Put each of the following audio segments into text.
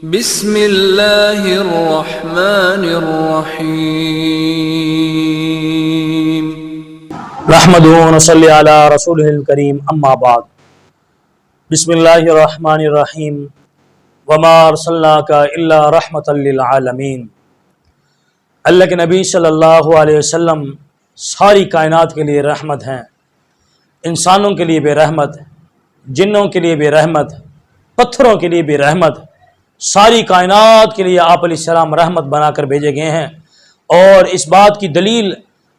بسم اللہ الرحمن الرحیم نحمدہ و نصلی علی رسولہ الکریم اما بعد بسم اللہ الرحمن الرحیم وما ارسلناک الا رحمۃ للعالمین۔ اللہ کے نبی صلی اللہ علیہ وسلم ساری کائنات کے لیے رحمت ہیں، انسانوں کے لیے بھی رحمت، جنوں کے لیے بھی رحمت، پتھروں کے لیے بھی رحمت، ساری کائنات کے لیے آپ علیہ السلام رحمت بنا کر بھیجے گئے ہیں۔ اور اس بات کی دلیل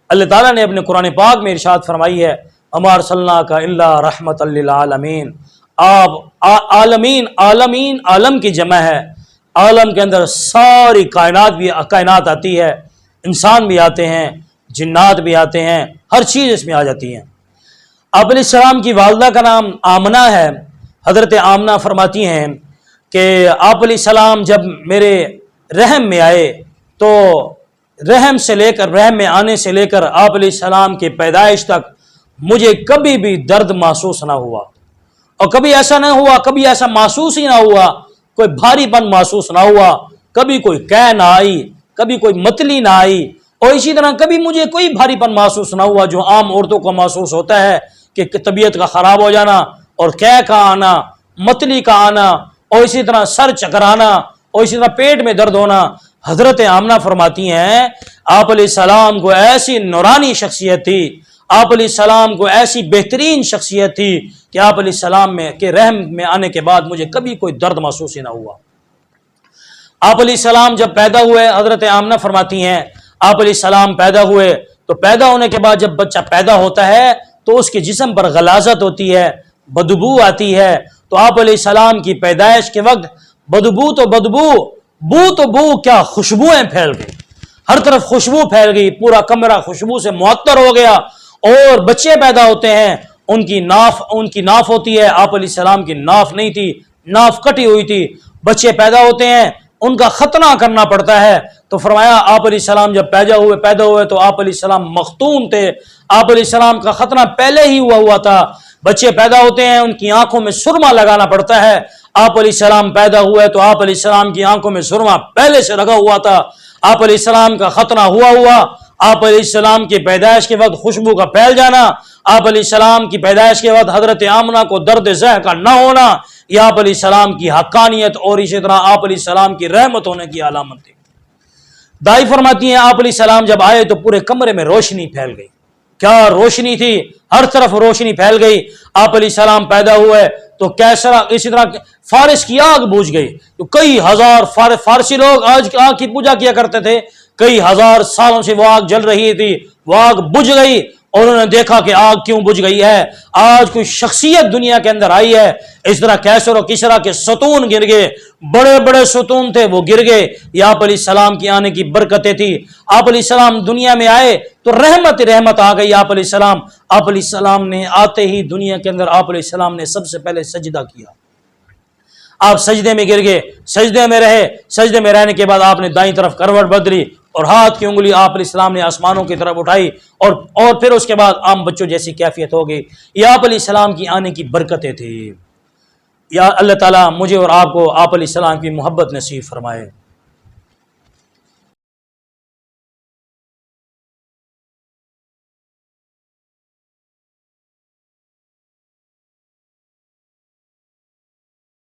اللہ تعالیٰ نے اپنے قرآن پاک میں ارشاد فرمائی ہے، وما ارسلناک الا رحمۃ للعالمین۔ آپ عالمین عالم کی جمع ہے، عالم کے اندر ساری کائنات آتی ہے، انسان بھی آتے ہیں، جنات بھی آتے ہیں، ہر چیز اس میں آ جاتی ہے۔ آپ علیہ السلام کی والدہ کا نام آمنہ ہے۔ حضرت آمنہ فرماتی ہیں کہ آپ علیہ السلام جب میرے رحم میں آئے تو رحم میں آنے سے لے کر آپ علیہ السلام کی پیدائش تک مجھے کبھی بھی درد محسوس نہ ہوا، اور کبھی ایسا نہ ہوا، کبھی ایسا محسوس ہی نہ ہوا، کوئی بھاری پن محسوس نہ ہوا، کبھی کوئی قے نہ آئی، کبھی کوئی متلی نہ آئی، اور اسی طرح کبھی مجھے کوئی بھاری پن محسوس نہ ہوا جو عام عورتوں کو محسوس ہوتا ہے کہ طبیعت کا خراب ہو جانا اور قے کا آنا، متلی کا آنا، اور اسی طرح سر چکرانا، اور اسی طرح پیٹ میں درد ہونا۔ حضرت آمنہ فرماتی ہیں آپ علیہ السلام کو ایسی نورانی شخصیت تھی، آپ علیہ السلام کو ایسی بہترین شخصیت تھی کہ آپ علیہ السلام کے رحم میں آنے کے بعد مجھے کبھی کوئی درد محسوس ہی نہ ہوا۔ آپ علیہ السلام جب پیدا ہوئے، حضرت آمنہ فرماتی ہیں آپ علیہ السلام پیدا ہوئے تو پیدا ہونے کے بعد جب بچہ پیدا ہوتا ہے تو اس کے جسم پر غلاظت ہوتی ہے، بدبو آتی ہے، تو آپ علیہ السلام کی پیدائش کے وقت بدبو بو کیا خوشبوئیں پھیل گئی، ہر طرف خوشبو پھیل گئی، پورا کمرہ خوشبو سے معطر ہو گیا۔ اور بچے پیدا ہوتے ہیں، ان کی ناف ہوتی ہے، آپ علیہ السلام کی ناف نہیں تھی، ناف کٹی ہوئی تھی۔ بچے پیدا ہوتے ہیں، ان کا ختنہ کرنا پڑتا ہے، تو فرمایا آپ علیہ السلام جب پیدا ہوئے تو آپ علیہ السلام مختون تھے، آپ علیہ السلام کا ختنہ پہلے ہی ہوا تھا۔ بچے پیدا ہوتے ہیں، ان کی آنکھوں میں سرما لگانا پڑتا ہے۔ آپ علیہ السلام پیدا ہوئے تو آپ علیہ السلام کی آنکھوں میں سرما پہلے سے لگا ہوا تھا۔ آپ علیہ السلام کا ختنہ ہوا، آپ علیہ السلام کی پیدائش کے وقت خوشبو کا پھیل جانا، آپ علیہ السلام کی پیدائش کے وقت حضرت آمنہ کو درد ذہ کا نہ ہونا، یہ آپ علیہ السلام کی حقانیت اور اسی طرح آپ علیہ السلام کی رحمت ہونے کی علامت تھی۔ دائی فرماتی ہیں آپ علیہ السلام جب آئے تو پورے کمرے میں روشنی پھیل گئی، کیا روشنی تھی، ہر طرف روشنی پھیل گئی۔ آپ علیہ السلام پیدا ہوئے تو اسی طرح فارس کی آگ بجھ گئی، تو کئی ہزار فارسی لوگ آج آگ کی پوجا کیا کرتے تھے، کئی ہزار سالوں سے وہ آگ جل رہی تھی، وہ آگ بجھ گئی، اور انہوں نے دیکھا کہ آگ کیوں بجھ گئی ہے، آج کوئی شخصیت دنیا کے اندر آئی ہے۔ اس طرح کیسر و کسرا کے ستون گر گئے، بڑے بڑے ستون تھے وہ گر گئے، یہ آپ علیہ السلام کی آنے کی برکتیں تھی۔ آپ علیہ السلام دنیا میں آئے تو رحمت آ گئی۔ آپ علیہ السلام نے آتے ہی دنیا کے اندر آپ علیہ السلام نے سب سے پہلے سجدہ کیا، آپ سجدے میں گر گئے، سجدے میں رہے، سجدے میں رہنے کے بعد آپ نے دائیں طرف کروٹ بدلی اور ہاتھ کی انگلی آپ علیہ السلام نے آسمانوں کی طرف اٹھائی، اور پھر اس کے بعد عام بچوں جیسی کیفیت ہو گئی۔ یہ آپ علیہ السلام کی آنے کی برکتیں تھی۔ یا اللہ تعالیٰ مجھے اور آپ کو آپ علیہ السلام کی محبت نصیب فرمائے۔